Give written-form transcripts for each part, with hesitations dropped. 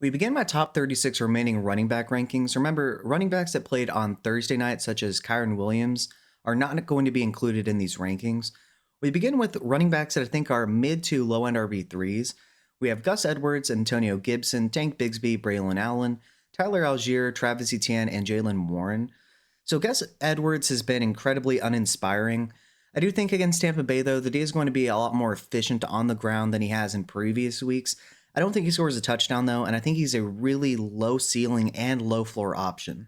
We begin my top 36 remaining running back rankings. Remember, running backs that played on Thursday night, such as Kyron Williams, are not going to be included in these rankings. We begin with running backs that I think are mid to low end RB3s. We have Gus Edwards, Antonio Gibson, Tank Bigsby, Braylon Allen, Tyler Algier, Travis Etienne, and Jalen Warren. So Gus Edwards has been incredibly uninspiring. I do think against Tampa Bay, though, the D is going to be a lot more efficient on the ground than he has in previous weeks. I don't think he scores a touchdown, though, and I think he's a really low ceiling and low floor option.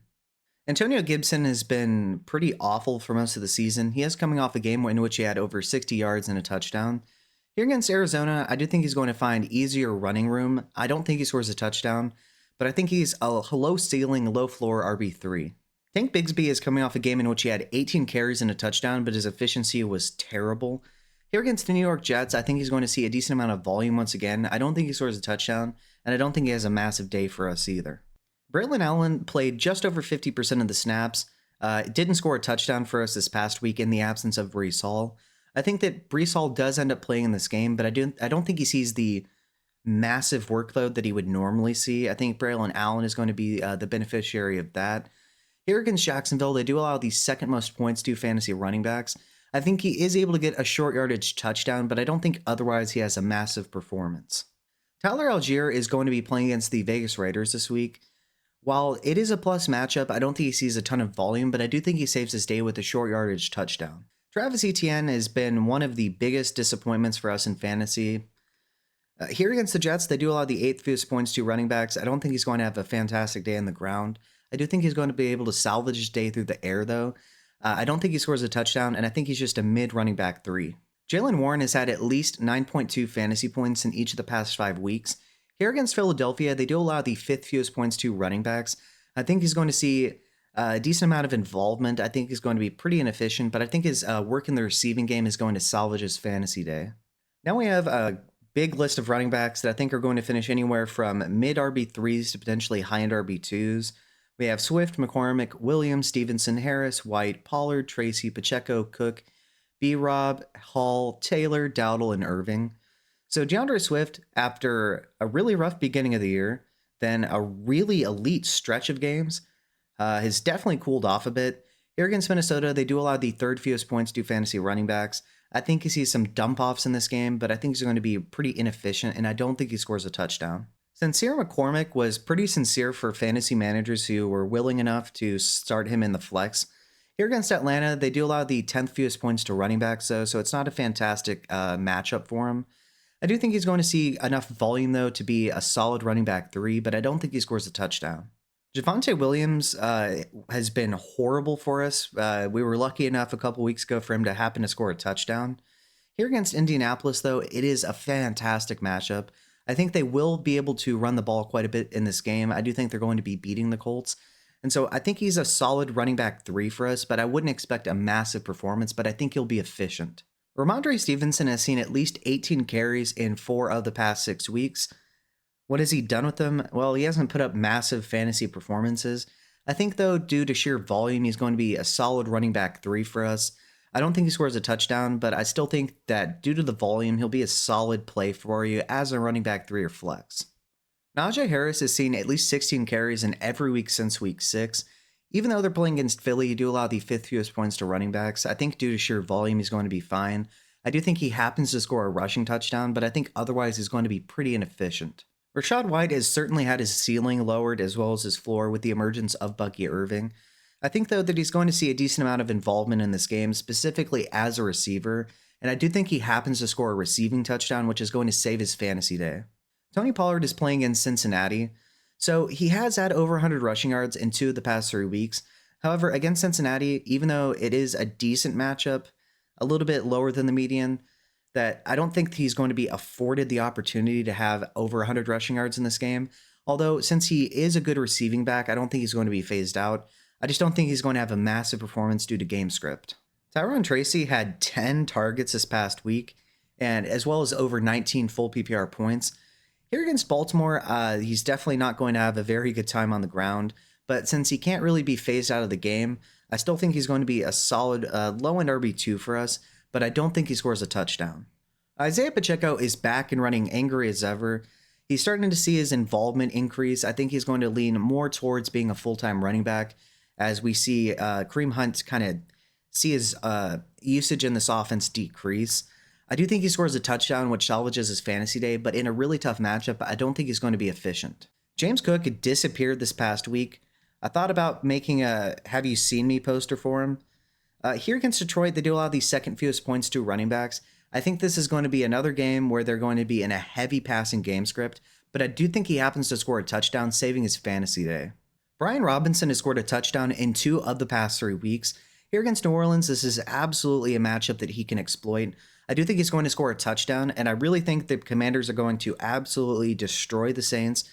Antonio Gibson has been pretty awful for most of the season. He is coming off a game in which he had over 60 yards and a touchdown. Here against Arizona, I do think he's going to find easier running room. I don't think he scores a touchdown, but I think he's a low ceiling, low floor RB3. Tank Bigsby is coming off a game in which he had 18 carries and a touchdown, but his efficiency was terrible. Here against the New York Jets, I think he's going to see a decent amount of volume once again. I don't think he scores a touchdown, and I don't think he has a massive day for us either. Braylon Allen played just over 50% of the snaps. Didn't score a touchdown for us this past week in the absence of Breece Hall. I think that Breece Hall does end up playing in this game, but I don't think he sees the massive workload that he would normally see. I think Braylon Allen is going to be the beneficiary of that. Here against Jacksonville, they do allow the second most points to fantasy running backs. I think he is able to get a short yardage touchdown, but I don't think otherwise he has a massive performance. Tyler Algier is going to be playing against the Vegas Raiders this week. While it is a plus matchup, I don't think he sees a ton of volume, but I do think he saves his day with a short yardage touchdown. Travis Etienne has been one of the biggest disappointments for us in fantasy. Here against the Jets, they do allow the 8th fewest points to running backs. I don't think he's going to have a fantastic day on the ground. I do think he's going to be able to salvage his day through the air, though. I don't think he scores a touchdown, and I think he's just a mid running back 3. Jalen Warren has had at least 9.2 fantasy points in each of the past 5 weeks. Here against Philadelphia, they do allow the 5th fewest points to running backs. I think he's going to see a decent amount of involvement. I think he's going to be pretty inefficient, but I think his work in the receiving game is going to salvage his fantasy day. Now we have a big list of running backs that I think are going to finish anywhere from mid RB3s to potentially high end RB2s. We have Swift, McCormick, Williams, Stevenson, Harris, White, Pollard, Tracy, Pacheco, Cook, B-Rob, Hall, Taylor, Dowdle, and Irving. So DeAndre Swift, after a really rough beginning of the year, then a really elite stretch of games, has definitely cooled off a bit. Here against Minnesota, they do allow the 3rd fewest points to fantasy running backs. I think he sees some dump-offs in this game, but I think he's going to be pretty inefficient, and I don't think he scores a touchdown. Sincere McCormick was pretty sincere for fantasy managers who were willing enough to start him in the flex. Here against Atlanta, they do allow the 10th fewest points to running backs, though, so it's not a fantastic matchup for him. I do think he's going to see enough volume, though, to be a solid running back 3, but I don't think he scores a touchdown. Javonte Williams has been horrible for us. We were lucky enough a couple weeks ago for him to happen to score a touchdown. Here against Indianapolis, though, it is a fantastic matchup. I think they will be able to run the ball quite a bit in this game. I do think they're going to be beating the Colts. And so I think he's a solid running back 3 for us, but I wouldn't expect a massive performance, but I think he'll be efficient. Ramondre Stevenson has seen at least 18 carries in 4 of the past 6 weeks. What has he done with them? Well, he hasn't put up massive fantasy performances. I think, though, due to sheer volume, he's going to be a solid running back 3 for us. I don't think he scores a touchdown, but I still think that due to the volume, he'll be a solid play for you as a running back 3 or flex. Najee Harris has seen at least 16 carries in every week since week 6. Even though they're playing against Philly, you do allow the 5th fewest points to running backs. I think due to sheer volume, he's going to be fine. I do think he happens to score a rushing touchdown, but I think otherwise he's going to be pretty inefficient. Rachaad White has certainly had his ceiling lowered as well as his floor with the emergence of Bucky Irving. I think, though, that he's going to see a decent amount of involvement in this game, specifically as a receiver, and I do think he happens to score a receiving touchdown, which is going to save his fantasy day. Tony Pollard is playing in Cincinnati, so he has had over 100 rushing yards in 2 of the past 3 weeks. However, against Cincinnati, even though it is a decent matchup, a little bit lower than the median, that I don't think he's going to be afforded the opportunity to have over 100 rushing yards in this game. Although, since he is a good receiving back, I don't think he's going to be phased out. I just don't think he's going to have a massive performance due to game script. Tyrone Tracy had 10 targets this past week, and as well as over 19 full PPR points. Here against Baltimore, he's definitely not going to have a very good time on the ground, but since he can't really be phased out of the game, I still think he's going to be a solid low-end RB2 for us, but I don't think he scores a touchdown. Isaiah Pacheco is back and running angry as ever. He's starting to see his involvement increase. I think he's going to lean more towards being a full-time running back as we see Kareem Hunt kind of see his usage in this offense decrease. I do think he scores a touchdown, which salvages his fantasy day, but in a really tough matchup, I don't think he's going to be efficient. James Cook had disappeared this past week. I thought about making a "Have you seen me" poster for him. Here against Detroit, they do allow the second fewest points to running backs. I think this is going to be another game where they're going to be in a heavy passing game script, but I do think he happens to score a touchdown, saving his fantasy day. Brian Robinson has scored a touchdown in 2 of the past 3 weeks. Here against New Orleans, this is absolutely a matchup that he can exploit. I do think he's going to score a touchdown, and I really think the Commanders are going to absolutely destroy the Saints.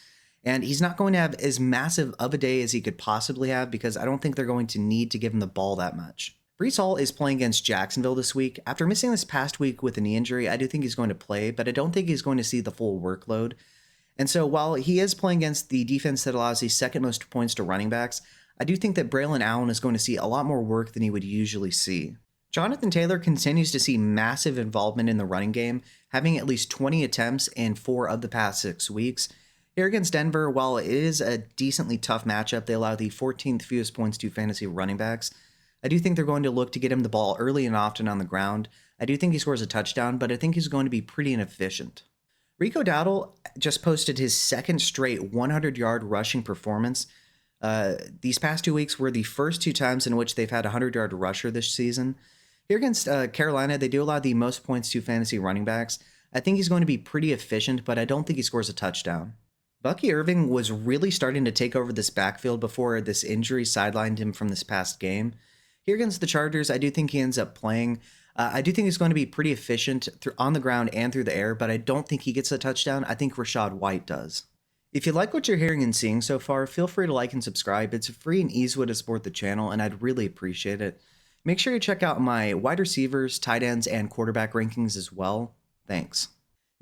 And he's not going to have as massive of a day as he could possibly have because I don't think they're going to need to give him the ball that much. Breece Hall is playing against Jacksonville this week. After missing this past week with a knee injury, I do think he's going to play, but I don't think he's going to see the full workload. And so while he is playing against the defense that allows the second most points to running backs, I do think that Braylon Allen is going to see a lot more work than he would usually see. Jonathan Taylor continues to see massive involvement in the running game, having at least 20 attempts in 4 of the past 6 weeks. Here against Denver, while it is a decently tough matchup, they allow the 14th fewest points to fantasy running backs. I do think they're going to look to get him the ball early and often on the ground. I do think he scores a touchdown, but I think he's going to be pretty inefficient. Rico Dowdle just posted his second straight 100-yard rushing performance. These past 2 weeks were the first 2 times in which they've had a 100-yard rusher this season. Here against Carolina, they do allow the most points to fantasy running backs. I think he's going to be pretty efficient, but I don't think he scores a touchdown. Bucky Irving was really starting to take over this backfield before this injury sidelined him from this past game. Here against the Chargers, I do think he ends up playing. I do think he's going to be pretty efficient on the ground and through the air, but I don't think he gets a touchdown. I think Rachaad White does. If you like what you're hearing and seeing so far, feel free to like and subscribe. It's a free and easy way to support the channel, and I'd really appreciate it. Make sure you check out my wide receivers, tight ends, and quarterback rankings as well. Thanks.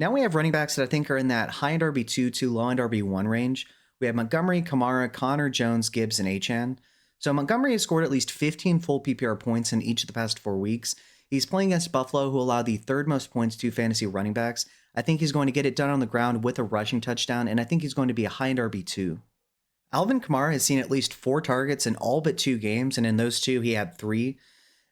Now we have running backs that I think are in that high-end RB2 to low-end RB1 range. We have Montgomery, Kamara, Connor, Jones, Gibbs, and Achane. So Montgomery has scored at least 15 full PPR points in each of the past 4 weeks. He's playing against Buffalo, who allow the 3rd most points to fantasy running backs. I think he's going to get it done on the ground with a rushing touchdown, and I think he's going to be a high-end RB2. Alvin Kamara has seen at least 4 targets in all but 2 games, and in those 2, he had 3.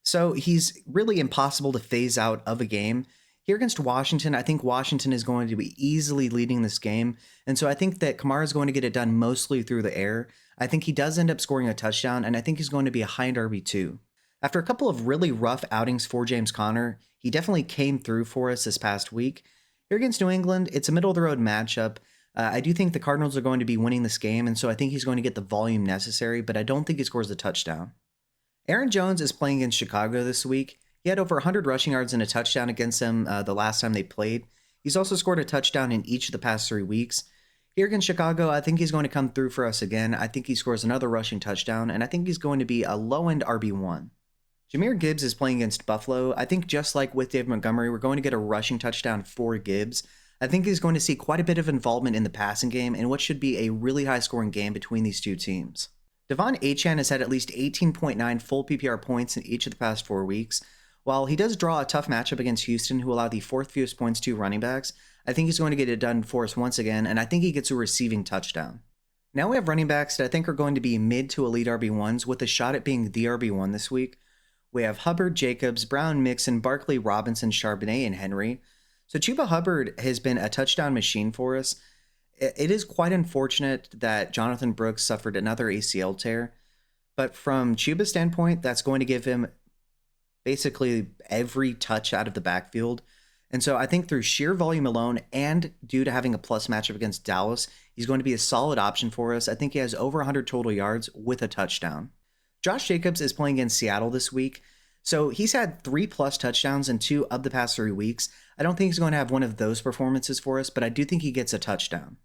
So he's really impossible to phase out of a game. Here against Washington, I think Washington is going to be easily leading this game, and so I think that Kamara is going to get it done mostly through the air. I think he does end up scoring a touchdown, and I think he's going to be a high-end RB2. After a couple of really rough outings for James Conner, he definitely came through for us this past week. Here against New England, it's a middle-of-the-road matchup. I do think the Cardinals are going to be winning this game, and so I think he's going to get the volume necessary, but I don't think he scores a touchdown. Aaron Jones is playing against Chicago this week. He had over 100 rushing yards and a touchdown against them the last time they played. He's also scored a touchdown in each of the past 3 weeks. Here against Chicago, I think he's going to come through for us again. I think he scores another rushing touchdown, and I think he's going to be a low-end RB1. Jahmyr Gibbs is playing against Buffalo. I think just like with David Montgomery, we're going to get a rushing touchdown for Gibbs. I think he's going to see quite a bit of involvement in the passing game in what should be a really high-scoring game between these 2 teams. Devon Achane has had at least 18.9 full PPR points in each of the past 4 weeks. While he does draw a tough matchup against Houston, who allow the 4th fewest points to running backs, I think he's going to get it done for us once again, and I think he gets a receiving touchdown. Now we have running backs that I think are going to be mid to elite RB1s with a shot at being the RB1 this week. We have Hubbard, Jacobs, Brown, Mixon, Barkley, Robinson, Charbonnet, and Henry. So Chuba Hubbard has been a touchdown machine for us. It is quite unfortunate that Jonathan Brooks suffered another ACL tear, but from Chuba's standpoint, that's going to give him basically every touch out of the backfield. And so I think through sheer volume alone and due to having a plus matchup against Dallas, he's going to be a solid option for us. I think he has over 100 total yards with a touchdown. Josh Jacobs is playing against Seattle this week. So he's had 3+ touchdowns in 2 of the past 3 weeks. I don't think he's going to have one of those performances for us, but I do think he gets a touchdown.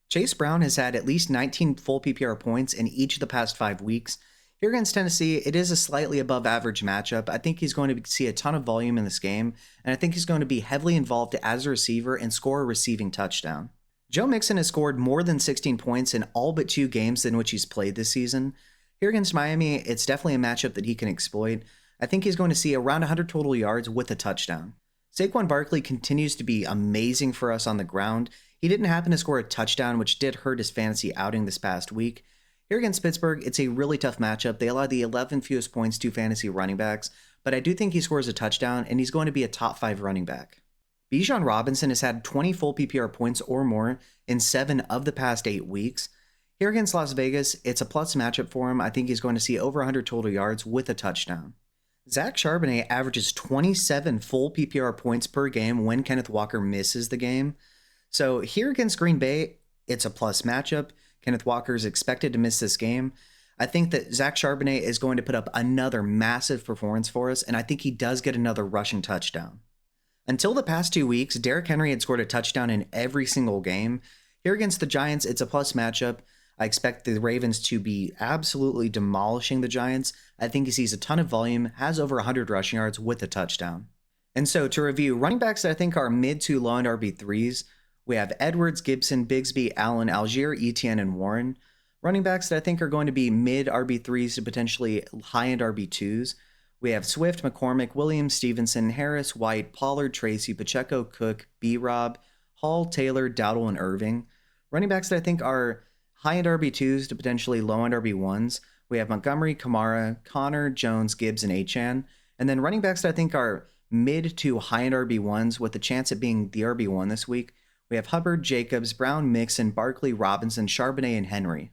Chase Brown has had at least 19 full PPR points in each of the past 5 weeks. Here against Tennessee, it is a slightly above average matchup. I think he's going to see a ton of volume in this game, and I think he's going to be heavily involved as a receiver and score a receiving touchdown. Joe Mixon has scored more than 16 points in all but 2 games in which he's played this season. Here against Miami, it's definitely a matchup that he can exploit. I think he's going to see around 100 total yards with a touchdown. Saquon Barkley continues to be amazing for us on the ground. He didn't happen to score a touchdown, which did hurt his fantasy outing this past week. Here against Pittsburgh, it's a really tough matchup. They allow the 11 fewest points to fantasy running backs, but I do think he scores a touchdown, and he's going to be a top 5 running back. Bijan Robinson has had 20 full PPR points or more in 7 of the past 8 weeks. Here against Las Vegas, it's a plus matchup for him. I think he's going to see over 100 total yards with a touchdown. Zach Charbonnet averages 27 full PPR points per game when Kenneth Walker misses the game. So here against Green Bay, it's a plus matchup. Kenneth Walker is expected to miss this game. I think that Zach Charbonnet is going to put up another massive performance for us, and I think he does get another rushing touchdown. Until the past 2 weeks, Derrick Henry had scored a touchdown in every single game. Here against the Giants, it's a plus matchup. I expect the Ravens to be absolutely demolishing the Giants. I think he sees a ton of volume, has over 100 rushing yards with a touchdown. And so to review, running backs that I think are mid to low end RB3s, we have Edwards, Gibson, Bigsby, Allen, Algier, Etienne, and Warren. Running backs that I think are going to be mid RB3s to potentially high end RB2s. We have Swift, McCormick, Williams, Stevenson, Harris, White, Pollard, Tracy, Pacheco, Cook, B-Rob, Hall, Taylor, Dowdle, and Irving. Running backs that I think are high-end RB2s to potentially low-end RB1s. We have Montgomery, Kamara, Connor, Jones, Gibbs, and Achane. And then running backs that I think are mid to high-end RB1s with a chance at being the RB1 this week. We have Hubbard, Jacobs, Brown, Mixon, Barkley, Robinson, Charbonnet, and Henry.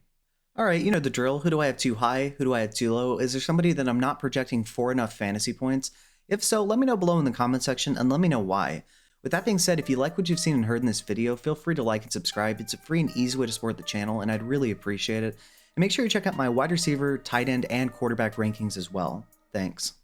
All right, you know the drill. Who do I have too high? Who do I have too low? Is there somebody that I'm not projecting for enough fantasy points? If so, let me know below in the comment section and let me know why. With that being said, if you like what you've seen and heard in this video, feel free to like and subscribe. It's a free and easy way to support the channel, and I'd really appreciate it. And make sure you check out my wide receiver, tight end, and quarterback rankings as well. Thanks.